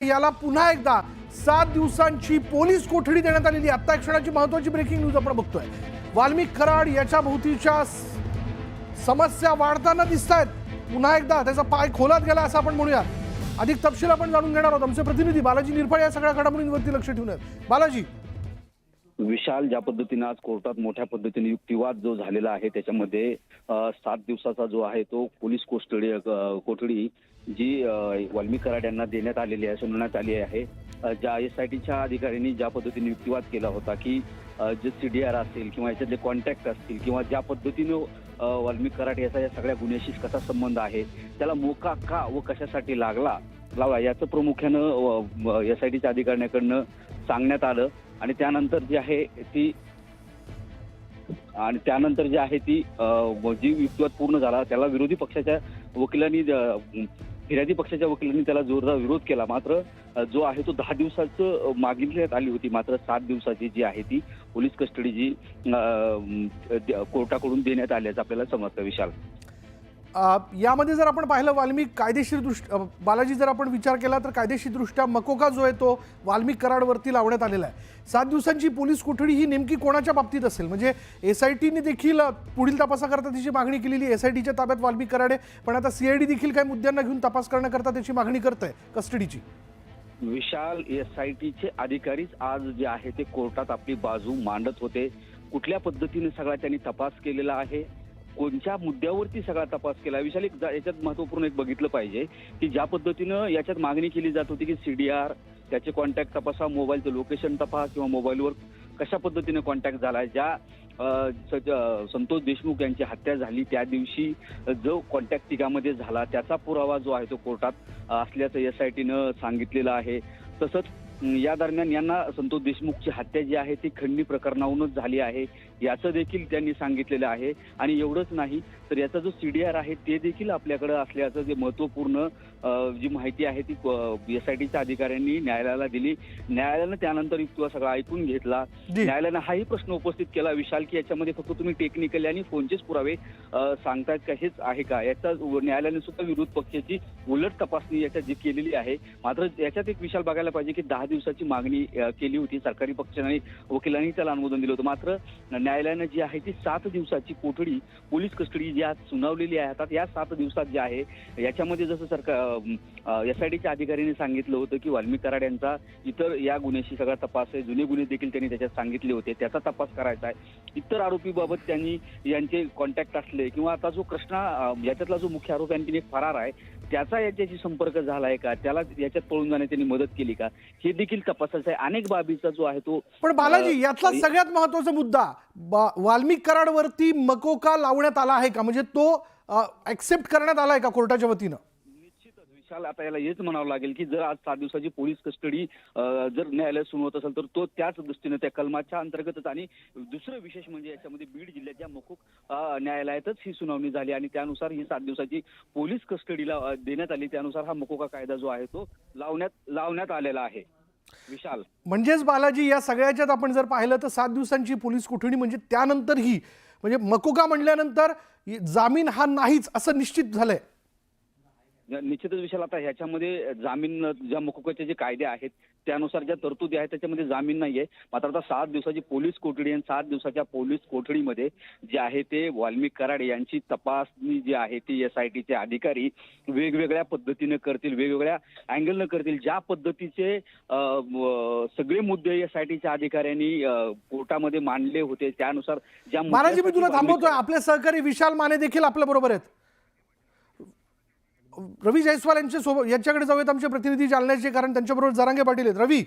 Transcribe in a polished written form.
याला पुन्हा एकदा 7 दिवसांची पोलीस कोठडी देण्यात आलेली. आता एक क्षणाची महत्त्वाची ब्रेकिंग न्यूज आपण बघतोय. वाल्मिक कराड याच्या भोवतीच्या समस्या वाढताना दिसतायत. पुन्हा एकदा त्याचा पाय खोलात गेला असं आपण म्हणूया. अधिक तपशील आपण जाणून घेणार आहोत. आमचे प्रतिनिधी बालाजी निरफळ या सगळ्या घडामोडींवरती लक्ष ठेवून आहेत. बालाजी, विशाल, ज्या पद्धतीने आज कोर्टात मोठ्या पद्धतीने युक्तिवाद जो झालेला आहे त्याच्यामध्ये 7 दिवसाचा जो आहे तो पोलीस कोठडी जी वाल्मिक कराड यांना देण्यात आलेली आहे, सुनावण्यात आली आहे. ज्या SITच्या अधिकाऱ्यांनी ज्या पद्धतीने युक्तिवाद केला होता की जे CDR असेल किंवा याच्यातले कॉन्टॅक्ट असतील किंवा ज्या पद्धतीने वाल्मिक कराड याचा या सगळ्या गुन्ह्याशी कसा संबंध आहे, त्याला मोका का व कशासाठी लावला याचं प्रामुख्यानं SITच्या अधिकाऱ्यांकडनं सांगण्यात आलं. आणि त्यानंतर जी आहे ती जी युक्तिवाद पूर्ण झाला त्याला विरोधी पक्षाच्या वकिलांनी फिर्यादी पक्षाच्या वकिलांनी त्याला जोरदार विरोध केला. मात्र जो आहे तो 10 दिवसाचं मागितण्यात आली होती, मात्र 7 दिवसाची जी आहे ती पोलीस कस्टडी जी कोर्टाकडून देण्यात आल्याचं आपल्याला समजतं. विशाल, यामध्ये जर आपण पाहिलं वाल्मिक कायदेशीर बालाजी जर आपण विचार केला तर कायदेशीरदृष्ट्या मकोका जो आहे तो वाल्मिक कराडवरती लावण्यात आलेला आहे. 7 दिवसांची पोलीस कोठडी ही नेमकी कोणाच्या बाबतीत असेल? म्हणजे SITने देखील पुढील तपासाकरता त्याची मागणी केलेली. SITच्या ताब्यात वाल्मिक कराड आहे, पण आता CID देखील काही मुद्द्यांना घेऊन तपास करण्याकरता त्याची मागणी करत आहे कस्टडीची. विशाल, SITचे अधिकारीच आज जे आहे ते कोर्टात आपली बाजू मांडत होते. कुठल्या पद्धतीने सगळा त्यांनी तपास केलेला आहे, कोणत्या मुद्द्यावरती सगळा तपास केला. विशाल, याच्यात महत्वपूर्ण एक बघितलं पाहिजे की ज्या पद्धतीनं याच्यात मागणी केली जात होती की CDR, त्याचे कॉन्टॅक्ट तपासा, मोबाईलचं लोकेशन तपास किंवा मोबाईलवर कशा पद्धतीने कॉन्टॅक्ट झाला. ज्या संतोष देशमुख यांची हत्या झाली त्या दिवशी जो कॉन्टॅक्ट तिघामध्ये झाला त्याचा पुरावा जो आहे तो कोर्टात असल्याचं SITनं सांगितलेलं आहे. तसंच या दरम्यान यांना संतोष देशमुखची हत्या जी आहे ती खंडणी प्रकरणावरूनच झाली आहे याचं देखील त्यांनी सांगितलेलं आहे. आणि एवढंच नाही तर याचा जो CDR आहे ते देखील आपल्याकडे असल्याचं जे महत्वपूर्ण जी माहिती आहे ती SITच्या अधिकाऱ्यांनी न्यायालयाला दिली. न्यायालयानं त्यानंतर युक्तिवाद सगळा ऐकून घेतला. न्यायालयानं हाही प्रश्न उपस्थित केला विशाल की याच्यामध्ये फक्त तुम्ही टेक्निकली आणि फोनचेच पुरावे सांगतायत का, हेच आहे का. याचा न्यायालयाने सुद्धा विरोध पक्षाची उलट तपासणी याच्यात जी केलेली आहे. मात्र याच्यात एक विशाल बघायला पाहिजे की 10 दिवसाची मागणी केली होती सरकारी पक्षाने, वकिलांनी त्याला अनुमोदन दिलं होतं. मात्र न्यायालयानं जी आहे ती 7 दिवसाची कोठडी पोलीस कस्टडी जी आज सुनावलेली आहे. आता या 7 दिवसात जे आहे याच्यामध्ये जसं SITच्या अधिकाऱ्यांनी सांगितलं होतं की वाल्मिक कराड यांचा इतर या गुन्ह्याशी सगळा तपास आहे, जुने गुन्हे देखील त्यांनी त्याच्यात सांगितले होते, त्याचा तपास करायचा आहे. इतर आरोपीबाबत त्यांनी यांचे कॉन्टॅक्ट असले किंवा आता जो कृष्णा याच्यातला जो मुख्य आरोपी आणखी एक फरार आहे त्याचा याच्याशी संपर्क झालाय का, त्याला याच्यात पळून जाण्यास त्यांनी मदत केली का, हे देखील तपासाचा आहे. अनेक बाबीचा जो आहे तो. पण बालाजी, यातला सगळ्यात महत्त्वाचा मुद्दा वाल्मिक कराडवरती मकोका लावण्यात आला आहे का? म्हणजे तो ऍक्सेप्ट करण्यात आलाय का कोर्टाच्या वतीनं? निश्चितच विशाल, आता याला हेच म्हणावं लागेल की जर आज 7 दिवसाची पोलीस कस्टडी जर न्यायालय सुनावत असेल तर तो त्याच दृष्टीने त्या कलमाच्या अंतर्गतच. आणि दुसरं विशेष म्हणजे याच्यामध्ये बीड जिल्ह्याच्या मकोक न्यायालयातच ही सुनावणी झाली आणि त्यानुसार ही 7 दिवसाची पोलीस कस्टडीला देण्यात आली. त्यानुसार हा मकोका कायदा जो आहे तो लावण्यात आलेला आहे. विशाल, म्हणजेच बालाजी, या सगळ्याच्यात आपण जर पाहिलं तर 7 दिवसांची पोलीस कोठडी म्हणजे त्यानंतर ही म्हणजे मकोका म्हणल्यानंतर जामीन हा नाहीच असं निश्चित झालंय. निश्चितच विशाल, आता ह्याच्यामध्ये जामीन ज्या मकोकाचे जे कायदे आहेत त्यानुसार ज्या तरतुदी आहेत त्याच्यामध्ये जामीन नाहीये. मात्र आता 7 दिवसाची पोलीस कोठडी आणि 7 दिवसाच्या पोलीस कोठडीमध्ये जे आहे ते वाल्मिक कराड यांची तपासणी जी आहे ती SITचे अधिकारी वेगवेगळ्या पद्धतीने करतील, वेगवेगळ्या अँगलनं करतील. ज्या पद्धतीचे सगळे मुद्दे SITच्या अधिकाऱ्यांनी कोर्टामध्ये मांडले होते त्यानुसार ज्या. बालाजी, मी तुला थांबवतोय. आपले सहकारी विशाल माने देखील आपल्या बरोबर आहेत. रवी जयस्वाल यांच्याकडे जाऊयात, आमचे प्रतिनिधी जालन्याचे, कारण त्यांच्याबरोबर जरांगे पाटील आहेत. रवी,